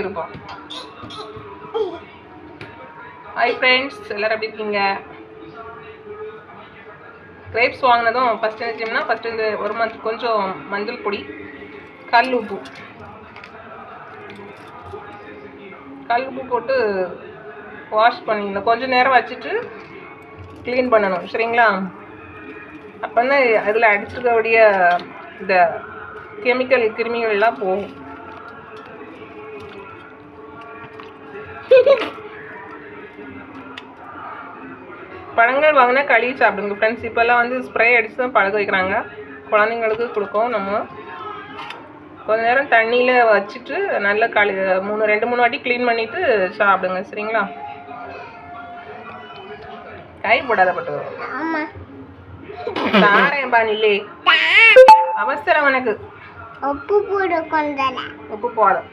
இருப்போம். Hi friends, எல்லாரும் எப்படி இருக்கீங்க? கிரேப்ஸ் வாங்கினதும் ஃபஸ்ட்டு என்ன செய்யணும்னா, ஃபஸ்ட்டு இந்த ஒரு கொஞ்சம் மஞ்சள் பொடி, கல் உப்பு போட்டு வாஷ் பண்ணிடணும். கொஞ்சம் நேரம் வச்சுட்டு க்ளீன் பண்ணணும், சரிங்களா? அப்போ தான் அதில் அடிச்சிருக்கக்கூடிய இந்த கெமிக்கல் கிருமிகள்லாம் போகும். பழங்கள் வாங்கினா கழுவி சாப்பிடுங்க ஃப்ரெண்ட்ஸ். இப்போல்லாம் வந்து ஸ்ப்ரே அடித்து தான் பழக வைக்கிறாங்க. குழந்தைங்களுக்கு கொடுக்கும். நம்ம கொஞ்ச நேரம் தண்ணியில் வச்சுட்டு நல்லா ரெண்டு மூணு வாட்டி க்ளீன் பண்ணிவிட்டு சாப்பிடுங்க, சரிங்களா? கை போடாத பட்டு சாரேன் பானிலே அவசரம் உனக்கு. உப்பு போதும்.